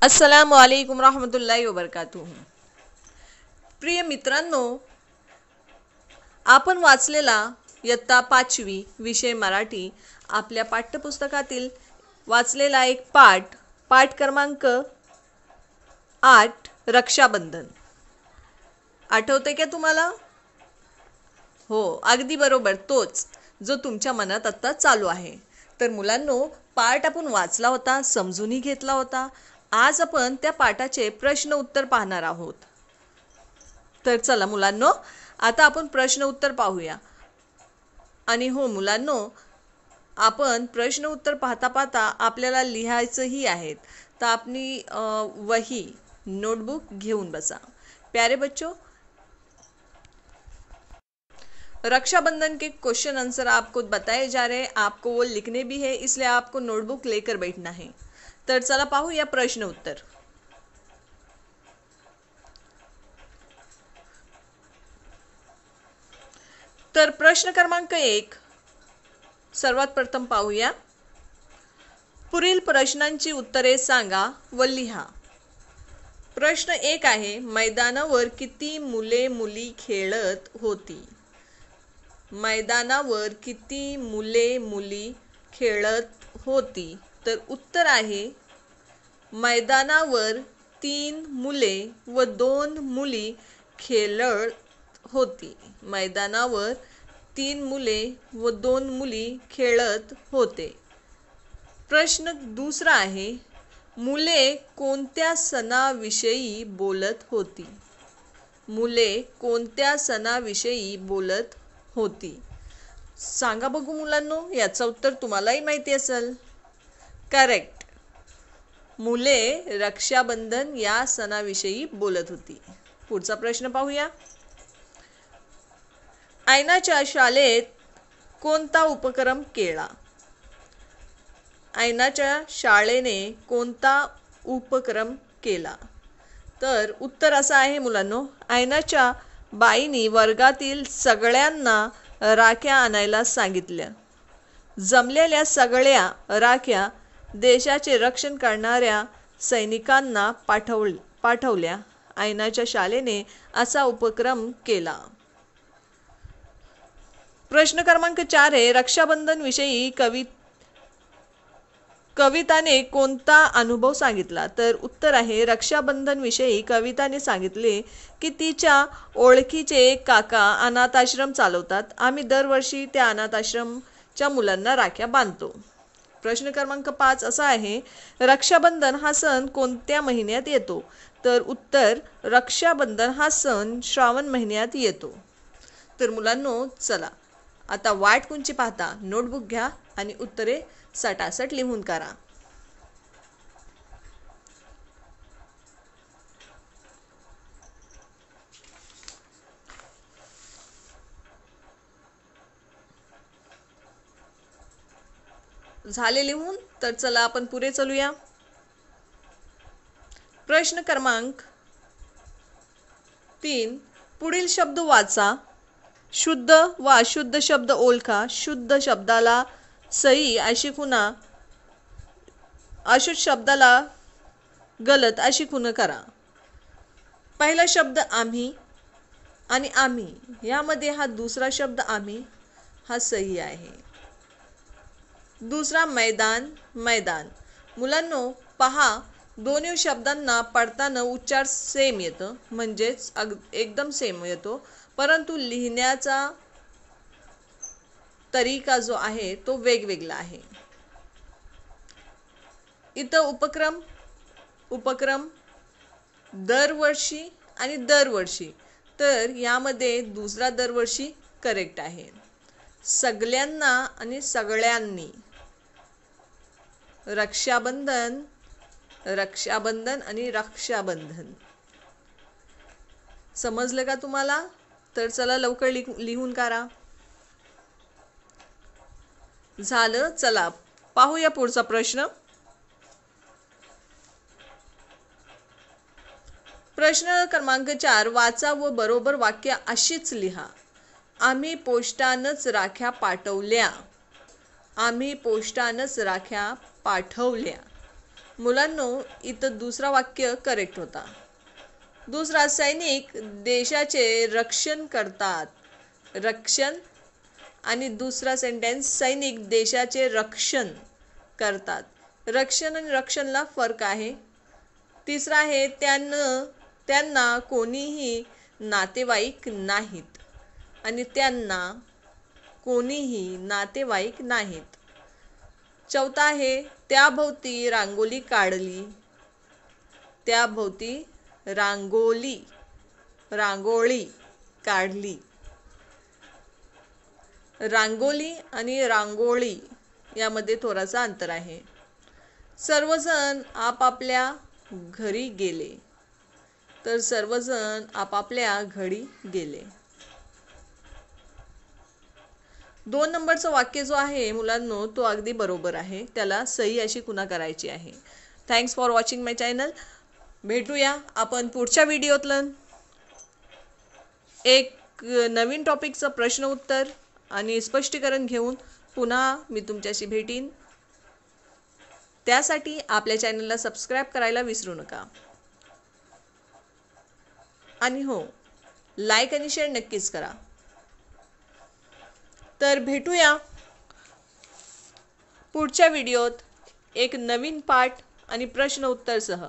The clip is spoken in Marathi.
अस्सलामु अलैकुम रहमतुल्लाहि व बरकातुहू। प्रिय मित्रांनो, आपण वाचलेला इयत्ता 5वी विषय मराठी आपल्या पाठ्यपुस्तकातील वाचलेला एक पाठ क्रमांक 8 रक्षाबंधन आठवते का तुम्हाला? हो, अगदी बरोबर, तोच जो तुमच्या मनात आता चालू आहे। तर मुलांनो, पाठ आपण वाचला होता, समजूनही घेतला होता। आज आपण त्या पाठाचे प्रश्न उत्तर पाहणार आहोत। तर चला मुलांनो, आता आपण प्रश्न उत्तर पाहूया। आणि हो मुलांनो, आपण प्रश्न उत्तर पाहता पाहता आपल्याला लिहायचंही आहे। तर आपली वही नोटबुक घेऊन बसा। प्यारे बच्चों, रक्षाबंधन के क्वेश्चन आंसर आपको बताए जा रहे हैं, आपको वो लिखने भी है, इसलिए आपको नोटबुक लेकर बैठना है। तर चला पाहूया प्रश्न उत्तर। तर प्रश्न क्रमांक 1 सर्वात प्रथम पाहूया। पुढील प्रश्नांची उत्तरे सांगा व लिहा। प्रश्न 1 आहे, मैदानावर किती मुले मुली खेळत होती? मैदानावर किती मुले मुली खेळत होती? तर उत्तर आहे, मैदानावर 3 मुले व 2 मुली खेळत होती। मैदानावर 3 मुले व 2 मुली खेळत होते। प्रश्न दुसरा आहे, मुले कोणत्या सणाविषयी बोलत होती? मुले कोणत्या सणाविषयी बोलत होती? सांगा बघू मुलांनो, याचं उत्तर तुम्हालाही माहिती असेल। करेक्ट, मुले रक्षाबंधन या सणाविषयी बोलत होती। पुढचा प्रश्न पाहूया। ऐनाच्या शाळेत कोणता उपक्रम केला? ऐनाच्या शाळेने कोणता उपक्रम केला? तर उत्तर असं आहे मुलांनो, ऐनाच्या बाईंनी वर्गातील सगळ्यांना राख्या आणायला सांगितल्या। जमलेल्या सगळ्या राख्या देशाचे रक्षण करणाऱ्या सैनिकांना पाठवल्या। ऐनाच्या शाळेने असा उपक्रम केला। प्रश्न क्रमांक 4 आहे, रक्षाबंधन विषयी कविताने कोणता अनुभव सांगितला? तर उत्तर आहे, रक्षाबंधन विषयी कविताने सांगितले की तिच्या ओळखीचे एक काका अनाथाश्रम चालवतात। आम्ही दरवर्षी त्या अनाथाश्रमच्या मुलांना राख्या बांधतो। प्रश्न क्रमांक 5 असा आहे, रक्षाबंधन हा सण कोणत्या महिन्यात येतो? तर उत्तर, रक्षाबंधन हा सण श्रावण महिन्यात येतो। तर मुलांनो, चला आता वाट कोणची पाहता, नोटबुक घ्या आणि उत्तरे सटासट लिहून करा। झाले लिहून? तर चला आपण पुढे चलूया। प्रश्न क्रमांक 3, पुढील शब्द वाचा, शुद्ध व अशुद्ध शब्द ओळखा। शुद्ध शब्दाला सही अशी खुणा, अशुद्ध शब्दाला गलत अशी खुणा करा। पहिला शब्द आम्ही आणि आम्ही, यामध्ये हा दुसरा शब्द आम्ही हा सही आहे। दुसरा मैदान, मैदान। मुलांनो पहा, दोन्ही शब्दांना पडताना उच्चार सेम येतो, म्हणजेच एकदम सेम येतो, परंतु लिहिण्याचा तरीका जो आहे तो वेगवेगळा आहे। इथं उपक्रम दरवर्षी आणि दरवर्षी, तर यामध्ये दुसरा दरवर्षी करेक्ट आहे। सगळ्यांना आणि सगळ्यांनी, रक्षाबंधन, रक्षाबंधन आणि रक्षाबंधन। समजलं का तुम्हाला? तर चला लवकर लिहून काढा। झालं, चला पाहूया पुढचा प्रश्न। प्रश्न क्रमांक 4, वाचा व बरोबर वाक्य अशीच लिहा। आम्ही पोस्टानच राख्या पाठवल्या। आम्ही पोस्टानच राख्या पाठवल्या। मुलांनो, इथं दुसरा वाक्य करेक्ट होता. दुसरा, सैनिक देशाचे रक्षण करतात. रक्षण आणि दुसरा सेंटेन्स, सैनिक देशाचे रक्षण करतात. रक्षण आणि रक्षणला फरक आहे. तिसरा आहे, त्यांना कोणीही नातेवाईक नाहीत. आणि त्यांना कोणीही नातेवाईक नाहीत. चौथा आहे, त्याभोवती रांगोळी काढली. त्याभोवती रांगोळी काढली. रांगोळी आणि रांगोळी यामध्ये थोडासा अंतर आहे. सर्वजण आपापल्या घरी गेले. तर सर्वजण आपापल्या घरी गेले. 2 नंबरचं वाक्य जो आहे मुलांनो, तो अगदी बरोबर आहे. त्याला सही अशी खुणा करायची आहे. Thanks for watching my channel. भेटूया आपण पुढच्या व्हिडिओतलं एक नवीन टॉपिकचं प्रश्न उत्तर आणि स्पष्टीकरण घेऊन पुन्हा मी तुमच्याशी भेटीन. त्यासाठी आपल्या चॅनलला सबस्क्राईब करायला विसरू नका. आणि हो, लाईक आणि शेअर नक्कीच करा. तर भेटूया पुढच्या व्हिडिओत एक नवीन पाठ आणि प्रश्न उत्तर सह.